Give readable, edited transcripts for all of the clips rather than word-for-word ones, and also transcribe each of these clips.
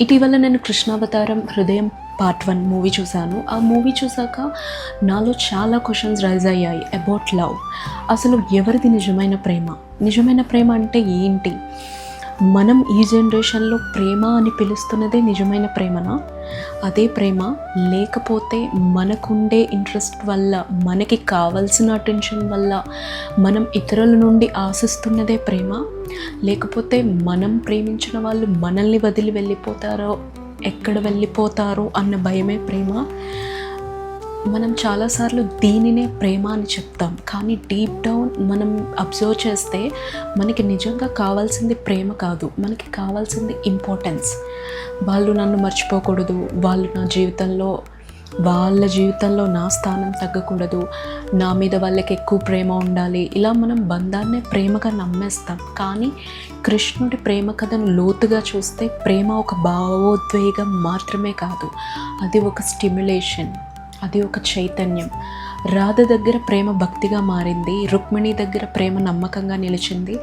ఇటీవల నేను కృష్ణావతారం హృదయం పార్ట్ 1 మూవీ చూశాను. ఆ మూవీ చూసాక నాలో చాలా క్వశ్చన్స్ రైజ్ అయ్యాయి అబౌట్ లవ్. అసలు ఎవరిది నిజమైన ప్రేమ? నిజమైన ప్రేమ అంటే ఏంటి? మనం ఈ జనరేషన్లో ప్రేమ అని పిలుస్తున్నదే నిజమైన ప్రేమనా? అదే ప్రేమ, లేకపోతే మనకుండే ఇంట్రెస్ట్ వల్ల, మనకి కావాల్సిన అటెన్షన్ వల్ల మనం ఇతరుల నుండి ఆశిస్తున్నదే ప్రేమ? లేకపోతే మనం ప్రేమించిన వాళ్ళు మనల్ని వదిలి వెళ్ళిపోతారో, ఎక్కడ వెళ్ళిపోతారో అన్న భయమే ప్రేమ? మనం చాలాసార్లు దీనినే ప్రేమ అని చెప్తాం, కానీ డీప్ డౌన్ మనం అబ్జర్వ్ చేస్తే మనకి నిజంగా కావాల్సింది ప్రేమ కాదు, మనకి కావాల్సింది ఇంపార్టెన్స్. వాళ్ళు నన్ను మర్చిపోకూడదు, వాళ్ళు నా జీవితంలో, వాళ్ళ జీవితంలో నా స్థానం తగ్గకూడదు, నా మీద వాళ్ళకి ఎక్కువ ప్రేమ ఉండాలి. ఇలా మనం బంధాన్నే ప్రేమగా నమ్మేస్తాం. కానీ కృష్ణుడి ప్రేమ కథను లోతుగా చూస్తే ప్రేమ ఒక భావోద్వేగం మాత్రమే కాదు, అది ఒక స్టిమ్యులేషన్, అది ఒక చైతన్యం. రాధ దగ్గర ప్రేమ భక్తిగా మారింది, రుక్మిణి దగ్గర ప్రేమ నమ్మకంగా నిలిచింది,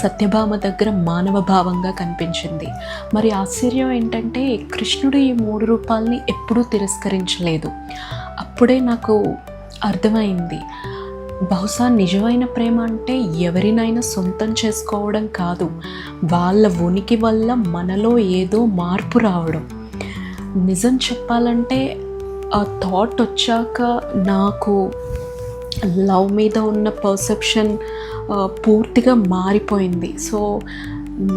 సత్యభామ దగ్గర మానవ భావంగా కనిపించింది. మరి ఆశ్చర్యం ఏంటంటే కృష్ణుడు ఈ 3 రూపాల్ని ఎప్పుడూ తిరస్కరించలేదు. అప్పుడే నాకు అర్థమైంది, బహుశా నిజమైన ప్రేమ అంటే ఎవరినైనా సొంతం చేసుకోవడం కాదు, వాళ్ళ ఉనికి వల్ల మనలో ఏదో మార్పు రావడం. నిజం చెప్పాలంటే ఆ థాట్ వచ్చాక నాకు లవ్ మీద ఉన్న పర్సెప్షన్ పూర్తిగా మారిపోయింది. సో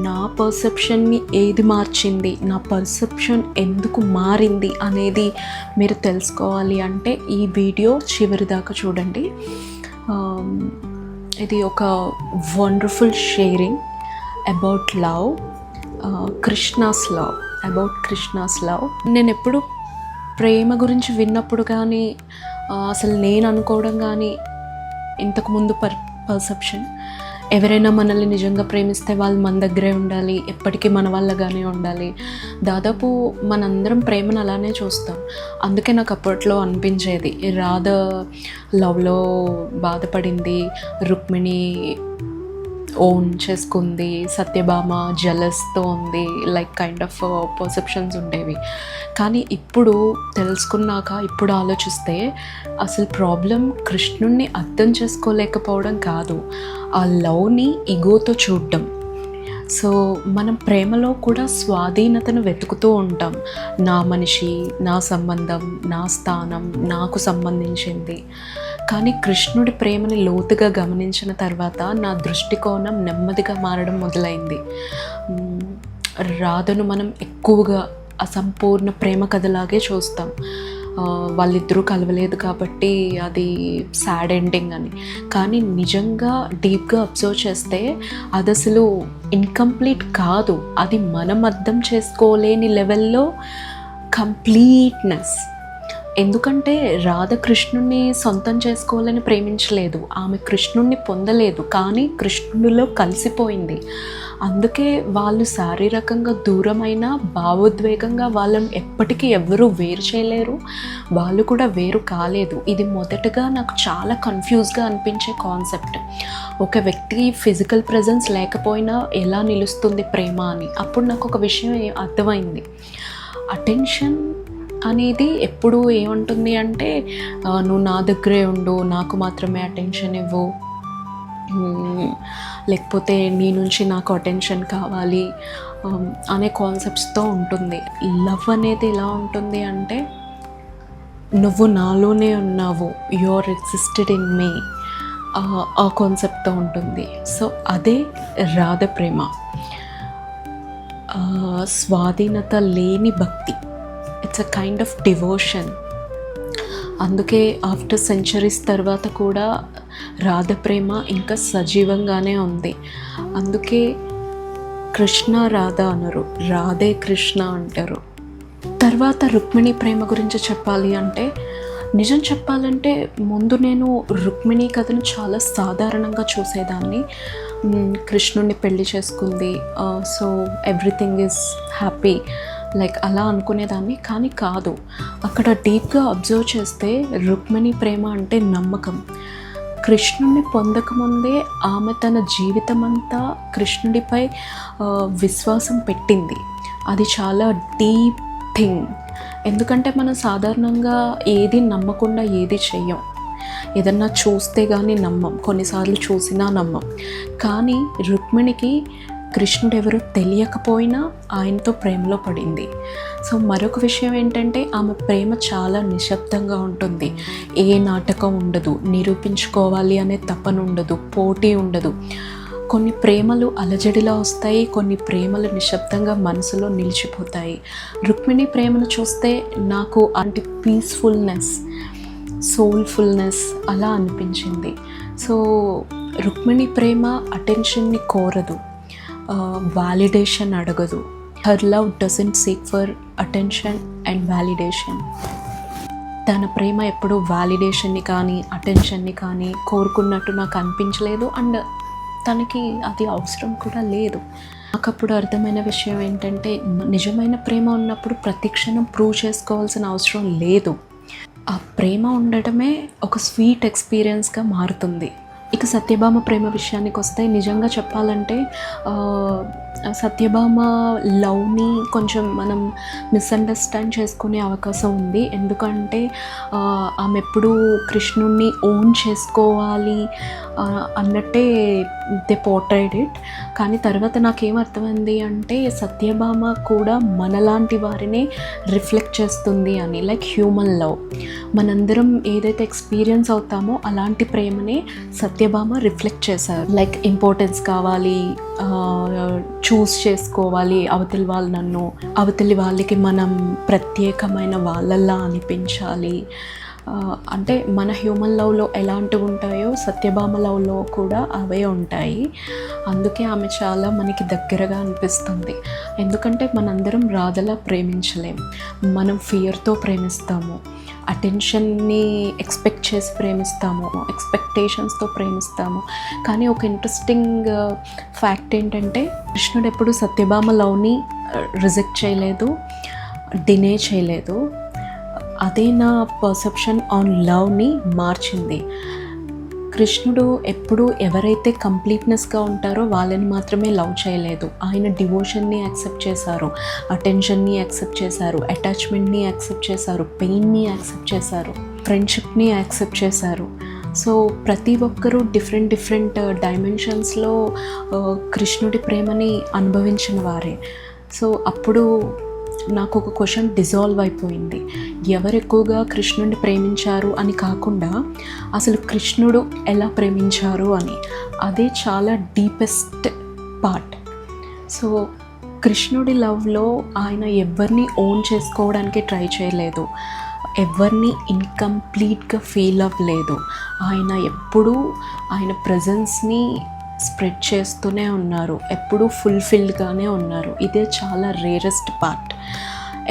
నా పర్సెప్షన్ని ఏది మార్చింది, నా పర్సెప్షన్ ఎందుకు మారింది అనేది మీరు తెలుసుకోవాలి అంటే ఈ వీడియో చివరి దాకా చూడండి. ఇది ఒక wonderful sharing about love, Krishna's love, about Krishna's love. నేను ఎప్పుడు ప్రేమ గురించి విన్నప్పుడు కానీ, అసలు నేను అనుకోవడం కానీ, ఇంతకుముందు పర్సెప్షన్ ఎవరైనా మనల్ని నిజంగా ప్రేమిస్తే వాళ్ళు మన దగ్గరే ఉండాలి, ఎప్పటికీ మన వాళ్ళగానే ఉండాలి. దాదాపు మనందరం ప్రేమను అలానే చూస్తాం. అందుకే నాకు అప్పట్లో అనిపించేది, రాధ లవ్లో బాధపడింది, రుక్మిణి ఓన్ చేసుకుంది, సత్యభామ జలస్తో ఉంది, లైక్ కైండ్ ఆఫ్ పర్సెప్షన్స్ ఉండేవి. కానీ ఇప్పుడు తెలుసుకున్నాక, ఇప్పుడు ఆలోచిస్తే అసలు ప్రాబ్లం కృష్ణుణ్ణి అర్థం చేసుకోలేకపోవడం కాదు, ఆ లవ్ని ఈగోతో చూడడం. సో మనం ప్రేమలో కూడా స్వాధీనతను వెతుకుతూ ఉంటాం. నా మనిషి, నా సంబంధం, నా స్థానం, నాకు సంబంధించింది. కానీ కృష్ణుడి ప్రేమని లోతుగా గమనించిన తర్వాత నా దృష్టికోణం నెమ్మదిగా మారడం మొదలైంది. రాధను మనం ఎక్కువగా అసంపూర్ణ ప్రేమ కథలాగే చూస్తాం. వాళ్ళిద్దరూ కలవలేదు కాబట్టి అది సాడ్ ఎండింగ్ అని. కానీ నిజంగా డీప్గా అబ్జర్వ్ చేస్తే అది అసలు ఇన్కంప్లీట్ కాదు, అది మనం అర్థం చేసుకోలేని లెవెల్లో కంప్లీట్నెస్. ఎందుకంటే రాధ కృష్ణుణ్ణి సొంతం చేసుకోవాలని ప్రేమించలేదు, ఆమె కృష్ణుణ్ణి పొందలేదు, కానీ కృష్ణుడిలో కలిసిపోయింది. అందుకే వాళ్ళు శారీరకంగా దూరమైన భావోద్వేగంగా వాళ్ళని ఎప్పటికీ ఎవరూ వేరు చేయలేరు, వాళ్ళు కూడా వేరు కాలేదు. ఇది మొదటగా నాకు చాలా కన్ఫ్యూజ్గా అనిపించే కాన్సెప్ట్. ఒక వ్యక్తి ఫిజికల్ ప్రెజెన్స్ లేకపోయినా ఎలా నిలుస్తుంది ప్రేమ అని. అప్పుడు నాకు ఒక విషయం అర్థమైంది, అటెన్షన్ అనేది ఎప్పుడు ఏముంటుంది అంటే, నువ్వు నా దగ్గరే ఉండు, నాకు మాత్రమే అటెన్షన్ ఇవ్వు, లేకపోతే నీ నుంచి నాకు అటెన్షన్ కావాలి అనే కాన్సెప్ట్స్తో ఉంటుంది. లవ్ అనేది ఎలా ఉంటుంది అంటే, నువ్వు నాలోనే ఉన్నావు, you are existed in me, ఆ కాన్సెప్ట్తో ఉంటుంది. సో అదే రాధ ప్రేమ, స్వాధీనత లేని భక్తి. It's a kind of devotion. అందుకే ఆఫ్టర్ సెంచరీస్ తర్వాత కూడా రాధ ప్రేమ ఇంకా సజీవంగానే ఉంది. అందుకే కృష్ణ రాధ అనరు, రాధే కృష్ణ అంటారు. తర్వాత రుక్మిణి ప్రేమ గురించి చెప్పాలి అంటే, నిజం చెప్పాలంటే ముందు నేను రుక్మిణి కథను చాలా సాధారణంగా చూసేదాన్ని. కృష్ణుడిని పెళ్లి చేసుకుంది, so everything is happy, like అలా అనుకునేదాన్ని. కానీ కాదు, అక్కడ డీప్గా అబ్జర్వ్ చేస్తే రుక్మిణి ప్రేమ అంటే నమ్మకం. కృష్ణుడిని పొందకముందే ఆమె తన జీవితం అంతా కృష్ణుడిపై విశ్వాసం పెట్టింది. అది చాలా డీప్ థింగ్. ఎందుకంటే మనం సాధారణంగా ఏది నమ్మకుండా ఏది చెయ్యం. ఏదన్నా చూస్తే కానీ నమ్మం, కొన్నిసార్లు చూసినా నమ్మం. కానీ రుక్మిణికి కృష్ణుడు ఎవరో తెలియకపోయినా ఆయనతో ప్రేమలో పడింది. సో మరొక విషయం ఏంటంటే ఆమె ప్రేమ చాలా నిశ్శబ్దంగా ఉంటుంది. ఏ నాటకం ఉండదు, నిరూపించుకోవాలి అనే తపన ఉండదు, పోటీ ఉండదు. కొన్ని ప్రేమలు అలజడిలా వస్తాయి, కొన్ని ప్రేమలు నిశ్శబ్దంగా మనసులో నిలిచిపోతాయి. రుక్మిణి ప్రేమను చూస్తే నాకు అంటే పీస్ఫుల్నెస్, సోల్ఫుల్నెస్ అలా అనిపించింది. సో రుక్మిణి ప్రేమ అటెన్షన్ని కోరదు, వ్యాలిడేషన్ అడగదు. Her love doesn't seek for attention and validation. తన ప్రేమ ఎప్పుడూ వ్యాలిడేషన్ని కానీ అటెన్షన్ని కానీ కోరుకున్నట్టు నాకు అనిపించలేదు. అండ్ తనకి అది అవసరం కూడా లేదు. నాకు అప్పుడు అర్థమైన విషయం ఏంటంటే నిజమైన ప్రేమ ఉన్నప్పుడు ప్రతి క్షణం ప్రూవ్ చేసుకోవాల్సిన అవసరం లేదు. ఆ ప్రేమ ఉండడమే ఒక స్వీట్ ఎక్స్పీరియన్స్గా మారుతుంది. ఇక సత్యభామ ప్రేమ విషయానికి వస్తే నిజంగా చెప్పాలంటే సత్యభామ లవ్ని కొంచెం మనం మిస్అండర్స్టాండ్ చేసుకునే అవకాశం ఉంది. ఎందుకంటే ఆమె ఎప్పుడూ కృష్ణుణ్ణి ఓన్ చేసుకోవాలి అన్నట్టే దే పోర్ట్రైడ్ ఇట్. కానీ తర్వాత నాకేమర్థమైంది అంటే సత్యభామ కూడా మనలాంటి వారినే రిఫ్లెక్ట్ చేస్తుంది అని. లైక్ హ్యూమన్ లవ్, మనందరం ఏదైతే ఎక్స్పీరియన్స్ అవుతామో అలాంటి ప్రేమనే సత్యభామ రిఫ్లెక్ట్ చేశారు. లైక్ ఇంపార్టెన్స్ కావాలి, చూస్ చేసుకోవాలి అవతలి వాళ్ళు నన్ను, అవతలి వాళ్ళకి మనం ప్రత్యేకమైన వాళ్ళల్లా అనిపించాలి. అంటే మన హ్యూమన్ లవ్లో ఎలాంటివి ఉంటాయో సత్యభామ లవ్లో కూడా అవే ఉంటాయి. అందుకే ఆమె చాలా మనకి దగ్గరగా అనిపిస్తుంది. ఎందుకంటే మనందరం రాధలా ప్రేమించలేం. మనం ఫియర్తో ప్రేమిస్తాము, అటెన్షన్ని ఎక్స్పెక్ట్ చేసి ప్రేమిస్తాము, ఎక్స్పెక్టేషన్స్తో ప్రేమిస్తాము. కానీ ఒక ఇంట్రెస్టింగ్ ఫ్యాక్ట్ ఏంటంటే కృష్ణుడు ఎప్పుడు సత్యభామ లవ్ని రిజెక్ట్ చేయలేదు, డినే చేయలేదు. అదే నా పర్సెప్షన్ ఆన్ లవ్ని మార్చింది. కృష్ణుడు ఎప్పుడు ఎవరైతే కంప్లీట్నెస్గా ఉంటారో వాళ్ళని మాత్రమే లవ్ చేయలేదు. ఆయన డివోషన్ని యాక్సెప్ట్ చేశారు, అటెన్షన్ని యాక్సెప్ట్ చేశారు, అటాచ్మెంట్ని యాక్సెప్ట్ చేశారు, పెయిన్ని యాక్సెప్ట్ చేశారు, ఫ్రెండ్షిప్ని యాక్సెప్ట్ చేశారు. సో ప్రతి ఒక్కరూ డిఫరెంట్ డైమెన్షన్స్లో కృష్ణుడి ప్రేమని అనుభవించిన వారే. సో అప్పుడు నాకు ఒక క్వశ్చన్ డిజాల్వ్ అయిపోయింది. ఎవరు ఎక్కువగా కృష్ణుడిని ప్రేమించారు అని కాకుండా అసలు కృష్ణుడు ఎలా ప్రేమించారు అని. అదే చాలా డీపెస్ట్ పార్ట్. సో కృష్ణుడి లవ్లో ఆయన ఎవరిని ఓన్ చేసుకోవడానికి ట్రై చేయలేదు, ఎవరిని ఇన్కంప్లీట్గా ఫీల్ అవ్వలేదు. ఆయన ఎప్పుడూ ఆయన ప్రజెన్స్ని స్ప్రెడ్ చేస్తూనే ఉన్నారు, ఎప్పుడూ ఫుల్ఫిల్డ్గానే ఉన్నారు. ఇదే చాలా రేరెస్ట్ పార్ట్.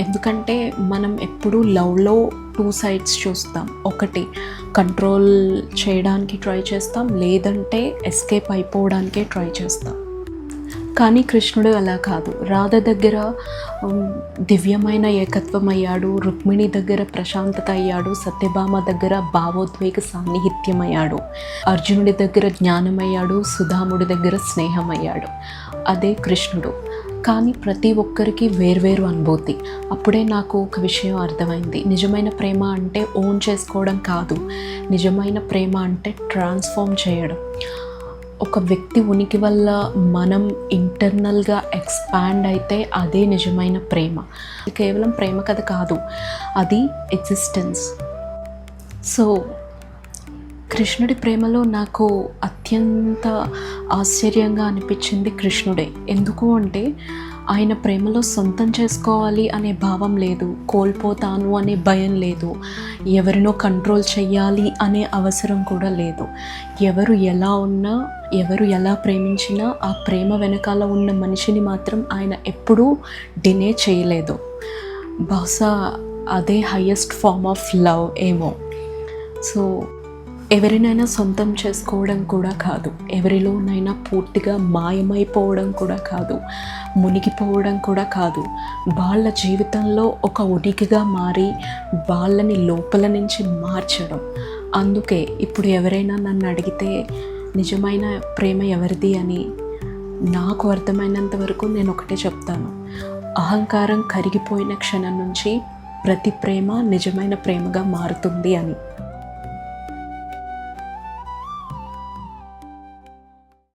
ఎందుకంటే మనం ఎప్పుడూ లవ్లో 2 సైడ్స్ చూస్తాం. ఒకటి కంట్రోల్ చేయడానికి ట్రై చేస్తాం, లేదంటే ఎస్కేప్ అయిపోవడానికే ట్రై చేస్తాం. కానీ కృష్ణుడు అలా కాదు. రాధ దగ్గర దివ్యమైన ఏకత్వం అయ్యాడు, రుక్మిణి దగ్గర ప్రశాంతత అయ్యాడు, సత్యభామ దగ్గర భావోద్వేగ సాన్నిహిత్యం అయ్యాడు, అర్జునుడి దగ్గర జ్ఞానం అయ్యాడు, సుధాముడి దగ్గర స్నేహం అయ్యాడు. అదే కృష్ణుడు. కానీ ప్రతి ఒక్కరికి వేర్వేరు అనుభూతి. అప్పుడే నాకు ఒక విషయం అర్థమైంది. నిజమైన ప్రేమ అంటే ఓన్ చేసుకోవడం కాదు, నిజమైన ప్రేమ అంటే ట్రాన్స్ఫార్మ్ చేయడం. ఒక వ్యక్తి ఉనికి వల్ల మనం ఇంటర్నల్గా ఎక్స్పాండ్ అయితే అదే నిజమైన ప్రేమ. కేవలం ప్రేమ కథ కాదు, అది ఎగ్జిస్టెన్స్. సో కృష్ణుడి ప్రేమలో నాకు అత్యంత ఆశ్చర్యంగా అనిపించింది కృష్ణుడే. ఎందుకు అంటే ఆయన ప్రేమలో సొంతం చేసుకోవాలి అనే భావం లేదు, కోల్పోతాను అనే భయం లేదు, ఎవరినో కంట్రోల్ చెయ్యాలి అనే అవసరం కూడా లేదు. ఎవరు ఎలా ఉన్నా, ఎవరు ఎలా ప్రేమించినా ఆ ప్రేమ వెనకాల ఉన్న మనిషిని మాత్రం ఆయన ఎప్పుడూ డినే చేయలేదు. బహుశా అదే హయ్యెస్ట్ ఫార్మ్ ఆఫ్ లవ్ ఏమో. సో ఎవరినైనా సొంతం చేసుకోవడం కూడా కాదు, ఎవరిలోనైనా పూర్తిగా మాయమైపోవడం కూడా కాదు, మునిగిపోవడం కూడా కాదు. వాళ్ళ జీవితంలో ఒక ఉనికిగా మారి వాళ్ళని లోపల నుంచి మార్చడం. అందుకే ఇప్పుడు ఎవరైనా నన్ను అడిగితే నిజమైన ప్రేమ ఎవరిది అని నాకు అర్థమైనంత వరకు నేను ఒకటే చెప్తాను, అహంకారం కరిగిపోయిన క్షణం నుంచి ప్రతి ప్రేమ నిజమైన ప్రేమగా మారుతుంది అని.